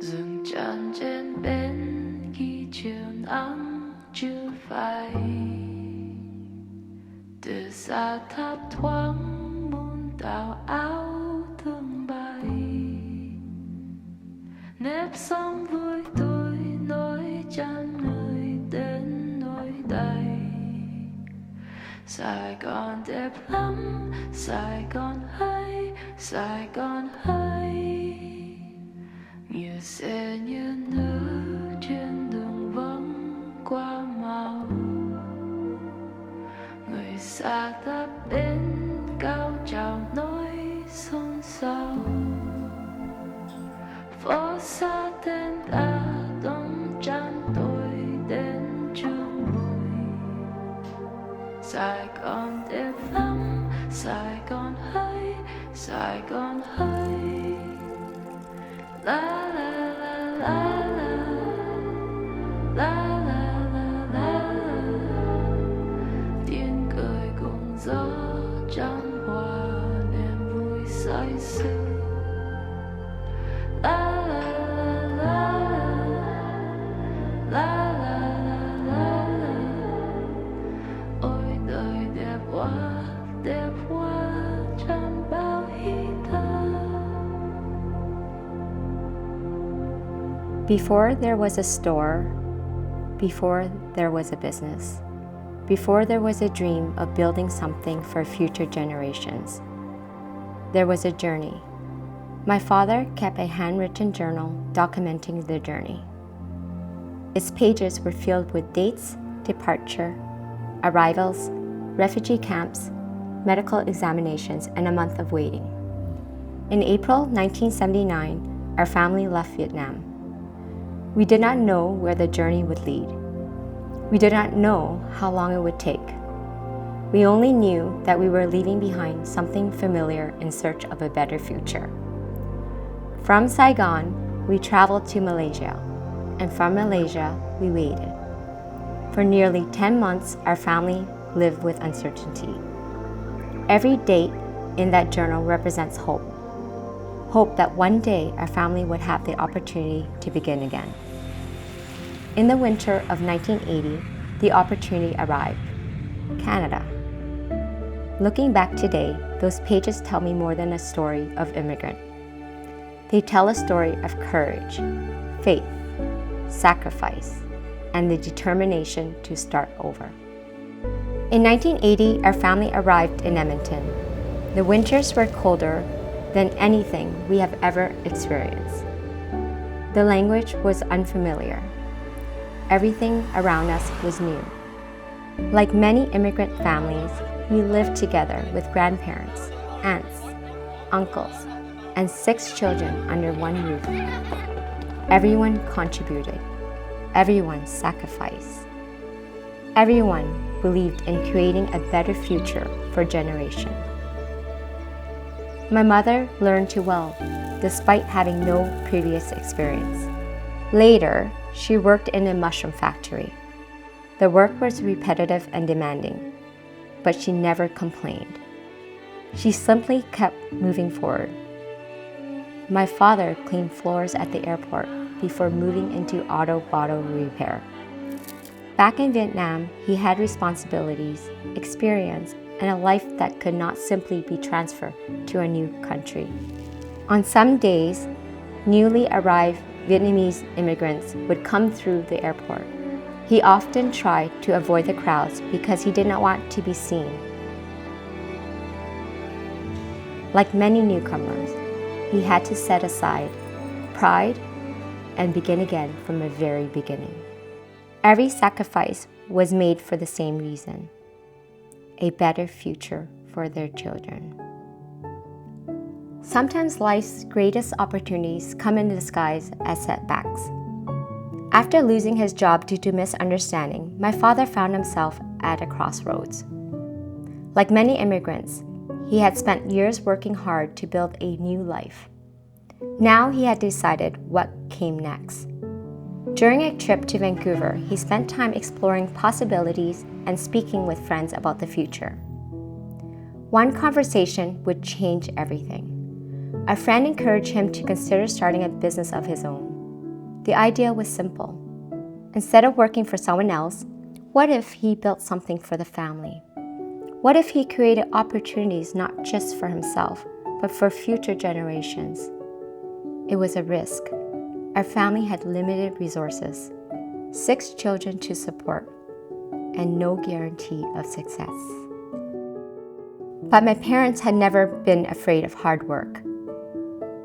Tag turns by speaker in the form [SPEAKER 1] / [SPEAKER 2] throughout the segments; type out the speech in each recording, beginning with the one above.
[SPEAKER 1] Dừng chân trên bến khi chiều nắng chưa phai, từ xa thấp thoáng muôn tàu áo thương bay, nếp sống vui tôi nói chan người đến nỗi đầy. Sài Gòn đẹp lắm, Sài Gòn hay, Sài Gòn hay. Như xe như nước trên đường vắng qua màu, người xa tháp bên cao trào nói xôn xao. Phố xa tên ta đông tràn tôi đến trường bụi. Sài Gòn đẹp lắm, Sài Gòn hay, Sài Gòn hay. La la la la la, la la la la la. Tiếng cười cùng gió trong hòa niềm vui say sưa. La la la la, la la la la. Ôi đời đẹp quá trong bao hí thơ.
[SPEAKER 2] Before there was a store, before there was a business, before there was a dream of building something for future generations, there was a journey. My father kept a handwritten journal documenting the journey. Its pages were filled with dates, departure, arrivals, refugee camps, medical examinations, and a month of waiting. In April 1979, our family left Vietnam. We did not know where the journey would lead. We did not know how long it would take. We only knew that we were leaving behind something familiar in search of a better future. From Saigon, we traveled to Malaysia, and from Malaysia, we waited. For nearly 10 months, our family lived with uncertainty. Every date in that journal represents hope. Hope that one day our family would have the opportunity to begin again. In the winter of 1980, the opportunity arrived. Canada. Looking back today, those pages tell me more than a story of immigrant. They tell a story of courage, faith, sacrifice, and the determination to start over. In 1980, our family arrived in Edmonton. The winters were colder than anything we have ever experienced. The language was unfamiliar. Everything around us was new. Like many immigrant families, we lived together with grandparents, aunts, uncles, and 6 children under one roof. Everyone contributed. Everyone sacrificed. Everyone believed in creating a better future for generations. My mother learned to weld, despite having no previous experience. Later, she worked in a mushroom factory. The work was repetitive and demanding, but she never complained. She simply kept moving forward. My father cleaned floors at the airport before moving into auto bottle repair. Back in Vietnam, he had responsibilities, experience, and a life that could not simply be transferred to a new country. On some days, newly arrived Vietnamese immigrants would come through the airport. He often tried to avoid the crowds because he did not want to be seen. Like many newcomers, he had to set aside pride and begin again from the very beginning. Every sacrifice was made for the same reason: a better future for their children. Sometimes life's greatest opportunities come in disguise as setbacks. After losing his job due to misunderstanding, my father found himself at a crossroads. Like many immigrants, he had spent years working hard to build a new life. Now he had decided what came next. During a trip to Vancouver, he spent time exploring possibilities and speaking with friends about the future. One conversation would change everything. A friend encouraged him to consider starting a business of his own. The idea was simple. Instead of working for someone else, what if he built something for the family? What if he created opportunities not just for himself, but for future generations? It was a risk. Our family had limited resources, 6 children to support, and no guarantee of success. But my parents had never been afraid of hard work.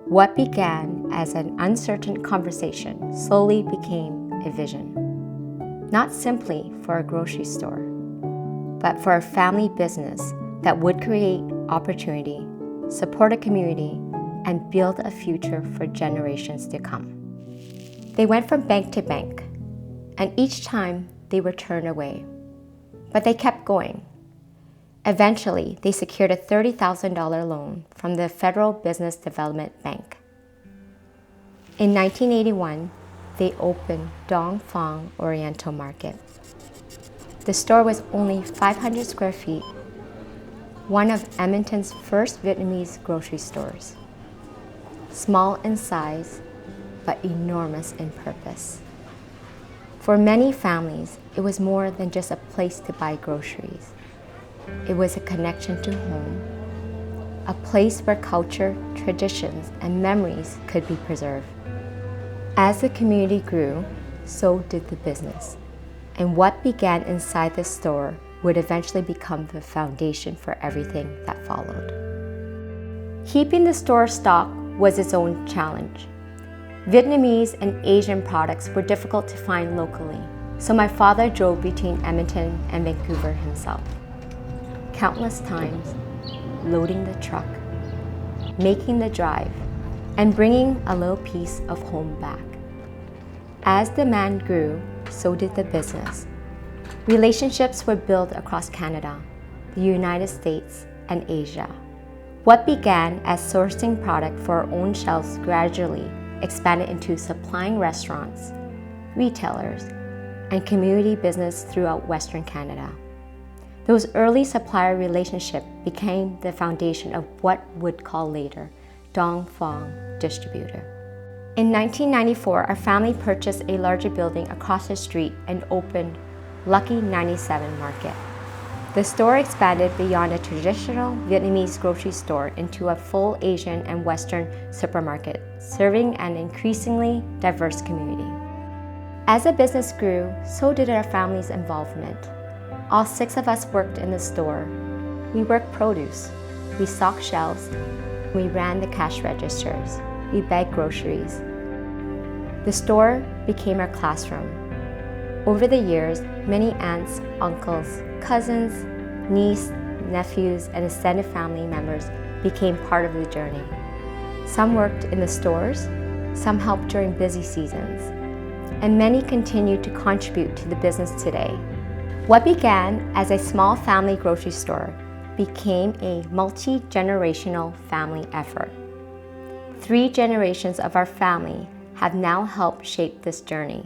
[SPEAKER 2] What began as an uncertain conversation slowly became a vision. Not simply for a grocery store, but for a family business that would create opportunity, support a community, and build a future for generations to come. They went from bank to bank, and each time they were turned away. But they kept going. Eventually, they secured a $30,000 loan from the Federal Business Development Bank. In 1981, they opened Dong Phuong Oriental Market. The store was only 500 square feet, one of Edmonton's first Vietnamese grocery stores. Small in size, but enormous in purpose. For many families, it was more than just a place to buy groceries. It was a connection to home, a place where culture, traditions, and memories could be preserved. As the community grew, so did the business, and what began inside the store would eventually become the foundation for everything that followed. Keeping the store stocked was its own challenge. Vietnamese and Asian products were difficult to find locally, so my father drove between Edmonton and Vancouver himself. Countless times, loading the truck, making the drive, and bringing a little piece of home back. As demand grew, so did the business. Relationships were built across Canada, the United States, and Asia. What began as sourcing product for our own shelves gradually expanded into supplying restaurants, retailers, and community business throughout Western Canada. Those early supplier relationships became the foundation of what we'd call later Dong Phuong Distributor. In 1994, our family purchased a larger building across the street and opened Lucky 97 Market. The store expanded beyond a traditional Vietnamese grocery store into a full Asian and Western supermarket, serving an increasingly diverse community. As the business grew, so did our family's involvement. All 6 of us worked in the store. We worked produce, we stocked shelves, we ran the cash registers, we bagged groceries. The store became our classroom. Over the years, many aunts, uncles, cousins, nieces, nephews, and extended family members became part of the journey. Some worked in the stores, some helped during busy seasons, and many continue to contribute to the business today. What began as a small family grocery store became a multi-generational family effort. 3 generations of our family have now helped shape this journey.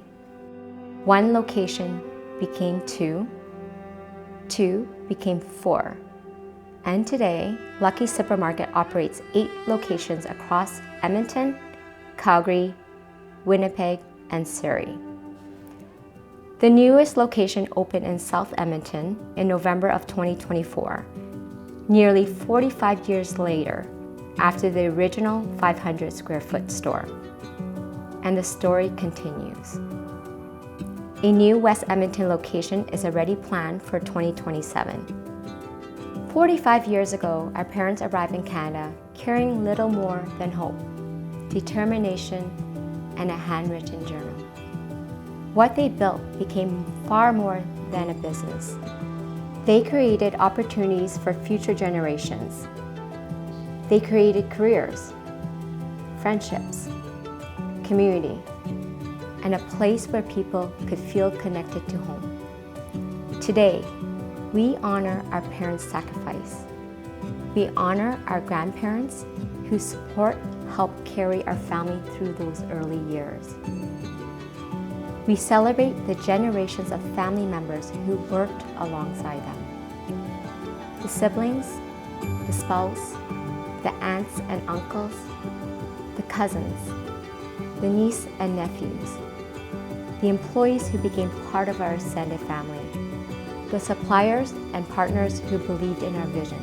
[SPEAKER 2] 1 location became 2, 2 became 4, and today, Lucky Supermarket operates 8 locations across Edmonton, Calgary, Winnipeg, and Surrey. The newest location opened in South Edmonton in November of 2024, nearly 45 years later after the original 500 square foot store. And the story continues. A new West Edmonton location is already planned for 2027. 45 years ago, our parents arrived in Canada carrying little more than hope, determination, and a handwritten journal. What they built became far more than a business. They created opportunities for future generations. They created careers, friendships, community, and a place where people could feel connected to home. Today, we honor our parents' sacrifice. We honor our grandparents whose support helped carry our family through those early years. We celebrate the generations of family members who worked alongside them. The siblings, the spouse, the aunts and uncles, the cousins, the nieces and nephews, the employees who became part of our extended family, the suppliers and partners who believed in our vision,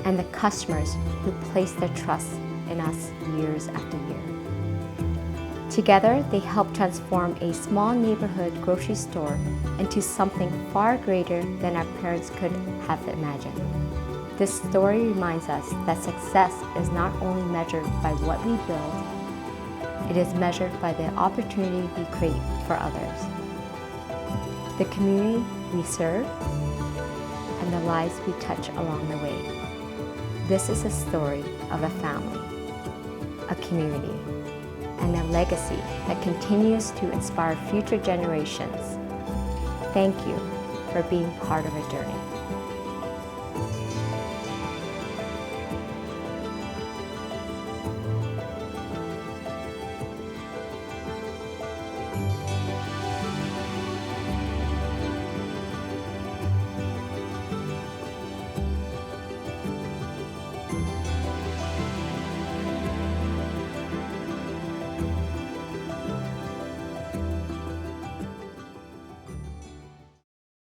[SPEAKER 2] and the customers who placed their trust in us years after year. Together, they helped transform a small neighborhood grocery store into something far greater than our parents could have imagined. This story reminds us that success is not only measured by what we build, it is measured by the opportunity we create for others, the community we serve, and the lives we touch along the way. This is a story of a family, a community, and a legacy that continues to inspire future generations. Thank you for being part of our journey.